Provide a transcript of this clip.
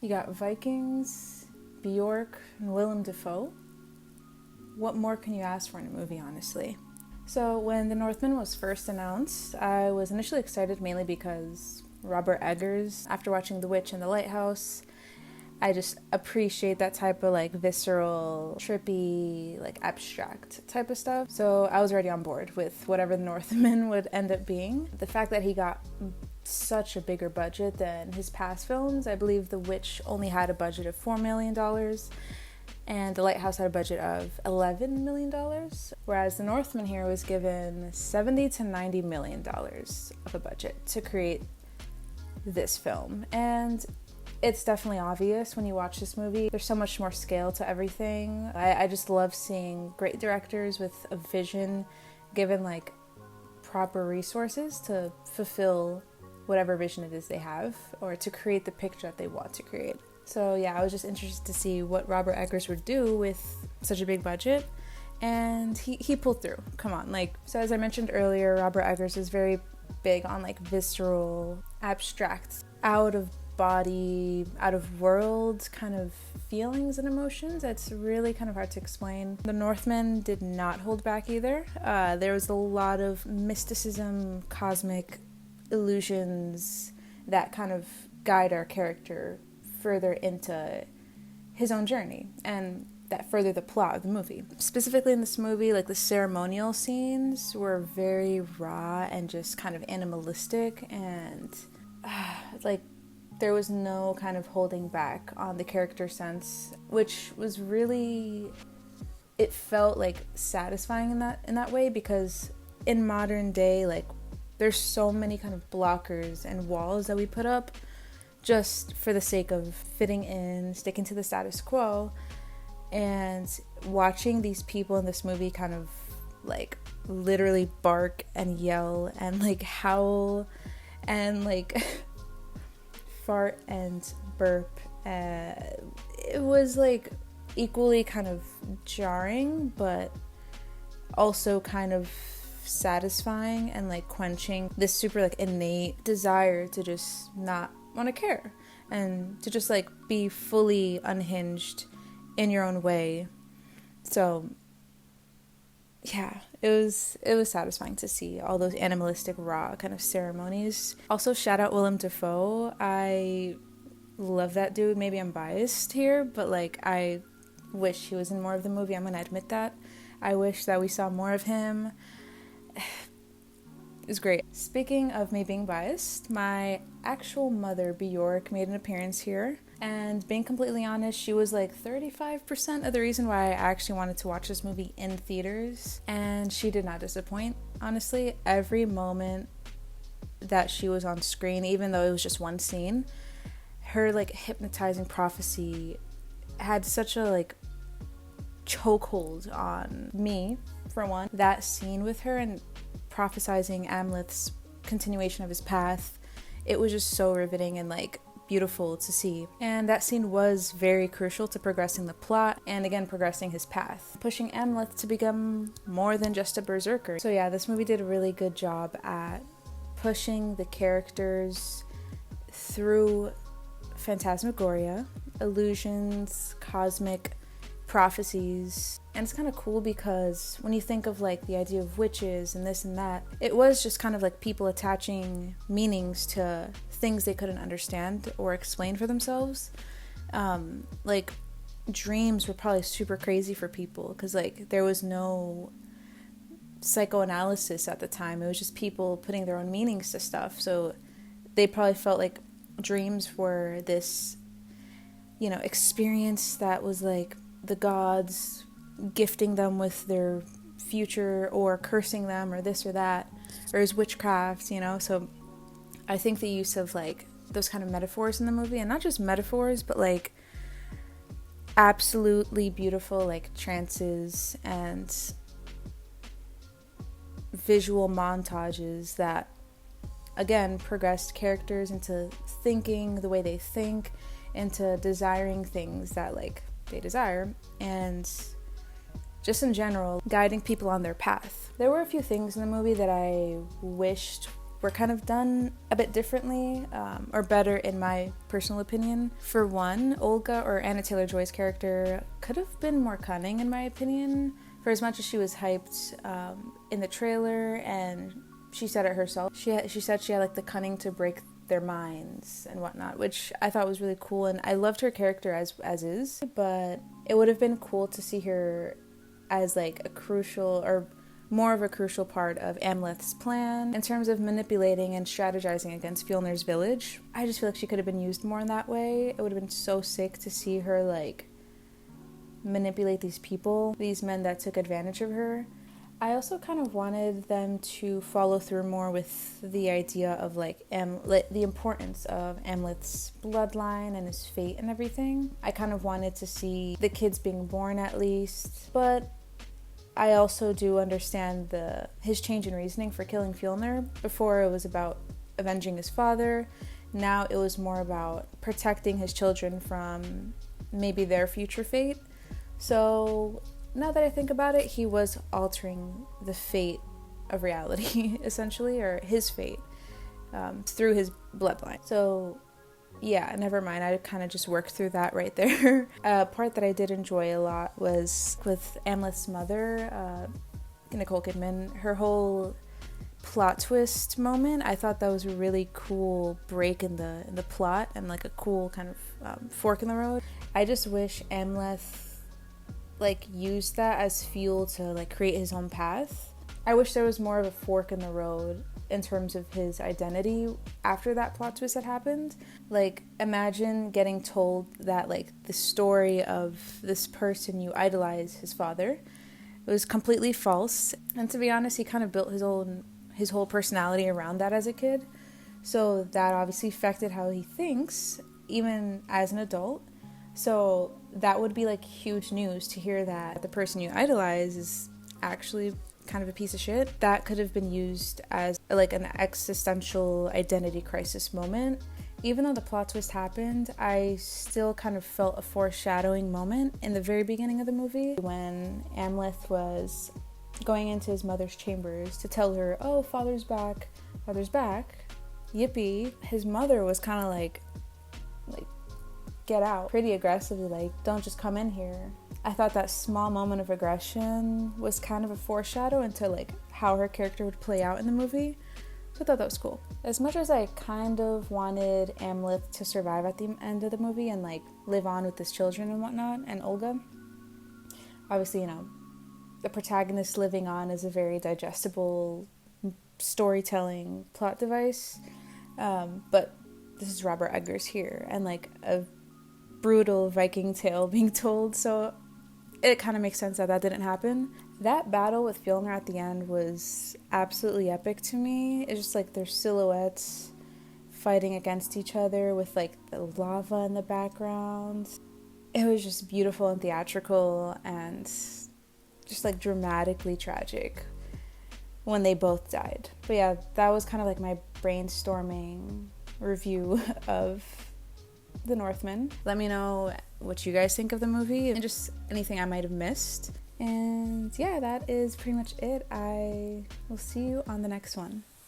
You got Vikings, Bjork, and Willem Dafoe. What more can you ask for in a movie, honestly? So when The Northman was first announced, I was initially excited mainly because Robert Eggers, after watching The Witch and The Lighthouse, I just appreciate that type of like visceral, trippy, like abstract type of stuff. So I was already on board with whatever The Northman would end up being. The fact that he got such a bigger budget than his past films, I believe The Witch only had a budget of $4 million and The Lighthouse had a budget of $11 million, whereas The Northman here was given $70 to $90 million of a budget to create this film. And it's definitely obvious when you watch this movie. There's so much more scale to everything. I just love seeing great directors with a vision given like proper resources to fulfill whatever vision it is they have or to create the picture that they want to create. So yeah, I was just interested to see what Robert Eggers would do with such a big budget, and he pulled through. Come on, so as I mentioned earlier, Robert Eggers is very big on like visceral, abstract, out of body, out of world kind of feelings and emotions. It's really kind of hard to explain. The Northman did not hold back either. There was a lot of mysticism, cosmic illusions that kind of guide our character further into his own journey and that further the plot of the movie. Specifically in this movie, like the ceremonial scenes were very raw and just kind of animalistic, and like there was no kind of holding back on the character sense, which was really, it felt like satisfying in that way, because in modern day, like there's so many kind of blockers and walls that we put up just for the sake of fitting in, sticking to the status quo. And watching these people in this movie kind of like literally bark and yell and like howl and like fart and burp, it was like equally kind of jarring, but also kind of satisfying and like quenching this super like innate desire to just not want to care and to just like be fully unhinged in your own way. So yeah, it was satisfying to see all those animalistic raw kind of ceremonies. Also, shout out Willem Dafoe. I love that dude. Maybe I'm biased here, but like I wish he was in more of the movie. I'm gonna admit that. I wish that we saw more of him. It was great. Speaking of me being biased, my actual mother, Bjork, made an appearance here. And being completely honest, she was like 35% of the reason why I actually wanted to watch this movie in theaters. And she did not disappoint, honestly. Every moment that she was on screen, even though it was just one scene, her like hypnotizing prophecy had such a like chokehold on me, for one. That scene with her and prophesizing Amleth's continuation of his path, it was just so riveting and like beautiful to see. And that scene was very crucial to progressing the plot and again progressing his path, pushing Amleth to become more than just a berserker. So yeah, this movie did a really good job at pushing the characters through phantasmagoria, illusions, cosmic prophecies. And it's kind of cool because when you think of like the idea of witches and this and that, it was just kind of like people attaching meanings to things they couldn't understand or explain for themselves. Like dreams were probably super crazy for people because like there was no psychoanalysis at the time. It was just people putting their own meanings to stuff. So they probably felt like dreams were this, you know, experience that was like the gods gifting them with their future or cursing them or this or that, or as witchcraft, you know. So I think the use of like those kind of metaphors in the movie, and not just metaphors, but like absolutely beautiful like trances and visual montages that again progressed characters into thinking the way they think, into desiring things that like they desire, and just in general guiding people on their path. There were a few things in the movie that I wished were kind of done a bit differently, or better in my personal opinion. For one, Olga, or Anna Taylor-Joy's character, could have been more cunning in my opinion. For as much as she was hyped in the trailer, and she said it herself, she said she had like the cunning to break their minds and whatnot, which I thought was really cool, and I loved her character as is, but it would have been cool to see her as like a crucial, or more of a crucial part of Amleth's plan in terms of manipulating and strategizing against Fjolnir's village. I just feel like she could have been used more in that way. It would have been so sick to see her like manipulate these people, these men that took advantage of her. I also kind of wanted them to follow through more with the idea of like the importance of Amleth's bloodline and his fate and everything. I kind of wanted to see the kids being born at least, but I also do understand his change in reasoning for killing Fjolnir. Before it was about avenging his father, now it was more about protecting his children from maybe their future fate. So now that I think about it, he was altering the fate of reality, essentially, or his fate, through his bloodline. So yeah, never mind. I kind of just worked through that right there. A part that I did enjoy a lot was with Amleth's mother, Nicole Kidman. Her whole plot twist moment, I thought that was a really cool break in the plot, and like a cool kind of fork in the road. I just wish Amleth like used that as fuel to like create his own path. I wish there was more of a fork in the road in terms of his identity after that plot twist had happened. Like, imagine getting told that like the story of this person you idolize, his father, was completely false. And to be honest, he kind of built his whole personality around that as a kid. So that obviously affected how he thinks, even as an adult. So that would be like huge news to hear that the person you idolize is actually kind of a piece of shit. That could have been used as like an existential identity crisis moment. Even though the plot twist happened, I still kind of felt a foreshadowing moment in the very beginning of the movie when Amleth was going into his mother's chambers to tell her, oh, father's back, yippee. His mother was kind of like get out, pretty aggressively, like, don't just come in here. I thought that small moment of aggression was kind of a foreshadow into like how her character would play out in the movie. So I thought that was cool. As much as I kind of wanted Amleth to survive at the end of the movie and like live on with his children and whatnot, and Olga, obviously, you know, the protagonist living on is a very digestible storytelling plot device, but this is Robert Eggers here, and like a brutal Viking tale being told, so it kind of makes sense that didn't happen. That battle with Fjolnir at the end was absolutely epic to me. It's just like their silhouettes fighting against each other with like the lava in the background. It was just beautiful and theatrical and just like dramatically tragic when they both died. But yeah, that was kind of like my brainstorming review of The Northman. Let me know what you guys think of the movie and just anything I might have missed. And yeah, that is pretty much it. I will see you on the next one.